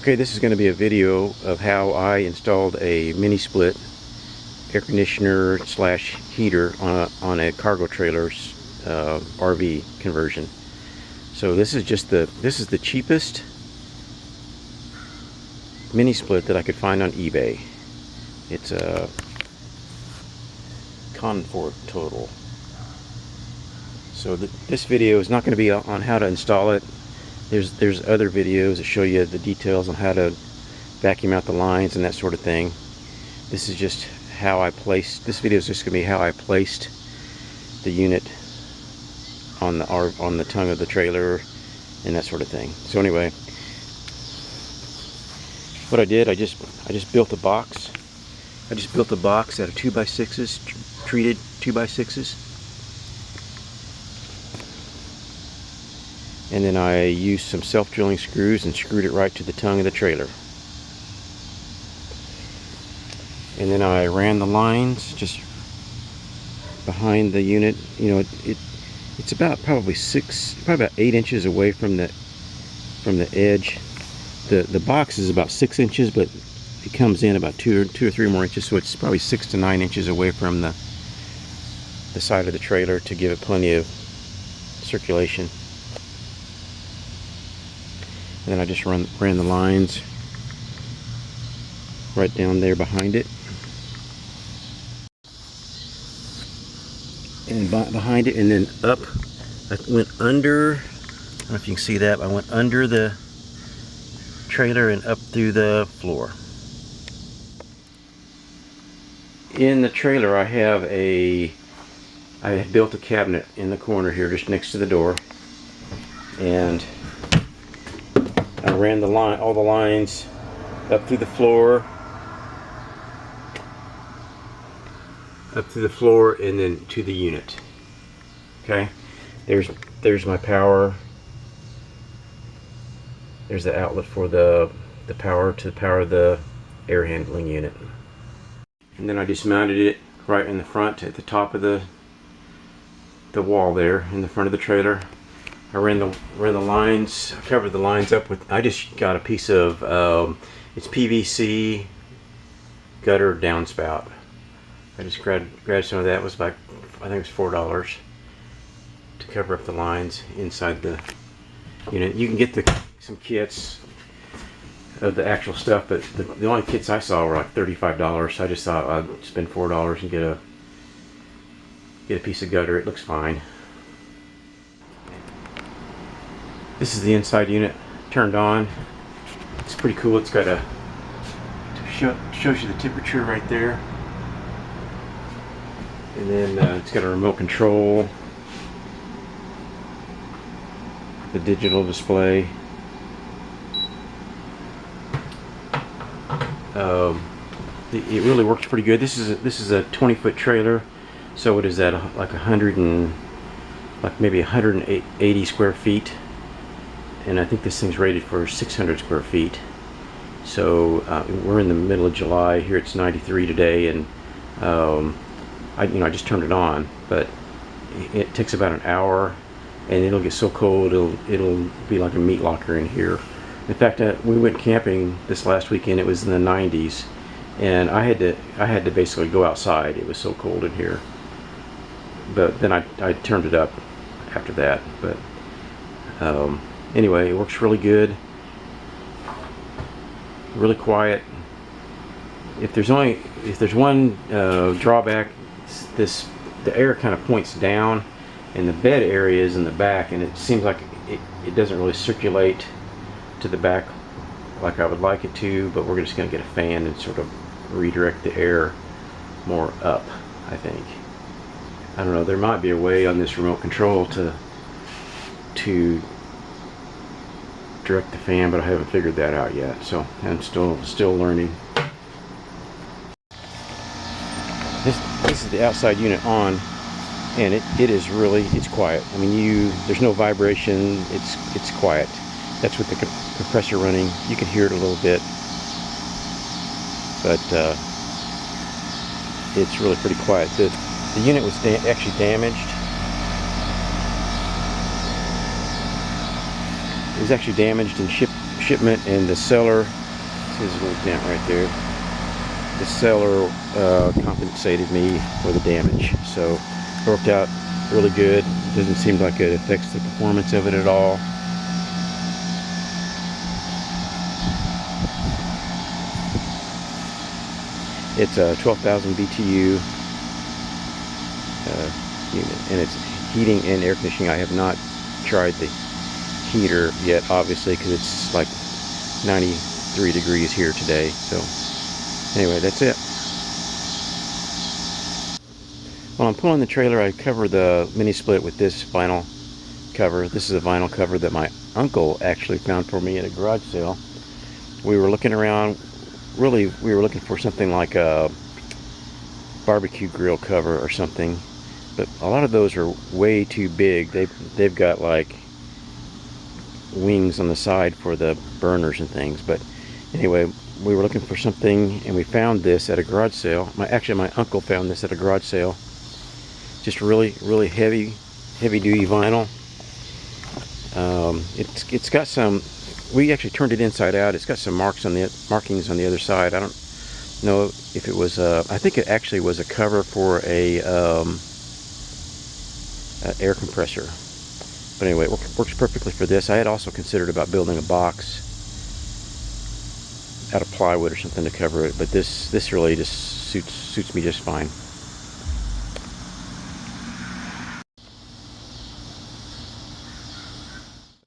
Okay, this is going to be a video of how I installed a mini split air conditioner slash heater on a cargo trailer's RV conversion. So this is the cheapest mini split that I could find on eBay. It's a Confort Total. So this video is not going to be on how to install it. There's other videos that show you the details on how to vacuum out the lines and that sort of thing. This is just how I placed. This video is just going to be how I placed the unit on the tongue of the trailer and that sort of thing. So anyway, what I did, I just built a box. I just built a box out of 2x6s, treated 2x6s. And then I used some self-drilling screws and screwed it right to the tongue of the trailer. And then I ran the lines just behind the unit. You know, it's about probably about 8 inches away from the edge. The box is about 6 inches, but it comes in about two or three more inches, so it's probably 6 to 9 inches away from the side of the trailer to give it plenty of circulation. And then I just ran the lines right down there behind it. And behind it, and then up. I went under, I don't know if you can see that, I went under the trailer and up through the floor. In the trailer I had built a cabinet in the corner here just next to the door, and I ran all the lines up through the floor, and then to the unit. Okay, there's my power. There's the outlet for the power to power the air handling unit. And then I just mounted it right in the front at the top of the wall there in the front of the trailer. I ran the lines, I covered the lines up with, I just got a piece of, it's PVC gutter downspout. I just grabbed some of that. It was about, I think it was $4 to cover up the lines inside the unit. You can get some kits of the actual stuff, but the only kits I saw were like $35. So I just thought I'd spend $4 and get a piece of gutter. It looks fine. This is the inside unit turned on. It's pretty cool. It's got shows you the temperature right there, and then it's got a remote control, the digital display. It really works pretty good. This is a 20-foot trailer, so what is that? Like maybe 180 square feet. And I think this thing's rated for 600 square feet. So we're in the middle of July here. It's 93 today, and I just turned it on, but it takes about an hour, and it'll get so cold it'll be like a meat locker in here. In fact, we went camping this last weekend. It was in the 90s, and I had to basically go outside. It was so cold in here. But then I turned it up after that. But anyway, it works really good, really quiet. If there's one drawback, the air kind of points down, and the bed area is in the back, and it seems like it doesn't really circulate to the back like I would like it to. But we're just going to get a fan and sort of redirect the air more up, I think. I don't know, there might be a way on this remote control to direct the fan, but I haven't figured that out yet, so I'm still learning. This is the outside unit on, and it's quiet. I mean, there's no vibration. It's quiet. That's with the compressor running. You can hear it a little bit, but it's really pretty quiet. The unit was actually damaged. It was actually damaged in shipment, and the seller, there's a little dent right there. The seller compensated me for the damage, so it worked out really good. Doesn't seem like it affects the performance of it at all. It's a 12,000 BTU unit, and it's heating and air conditioning. I have not tried the heater yet, obviously, because it's like 93 degrees here today. So anyway, that's it. While I'm pulling the trailer, I cover the mini split with this vinyl cover. This is a vinyl cover that my uncle actually found for me at a garage sale. We were looking around. Really, we were looking for something like a barbecue grill cover or something, but a lot of those are way too big. They've got like wings on the side for the burners and things. But anyway, we were looking for something, and we found this at a garage sale. Actually, my uncle found this at a garage sale. Just really heavy duty vinyl. It's got some. We actually turned it inside out. It's got some markings on the other side. I don't know if it was I think it actually was a cover for a air compressor. But anyway, it works perfectly for this. I had also considered about building a box out of plywood or something to cover it, but this really just suits me just fine.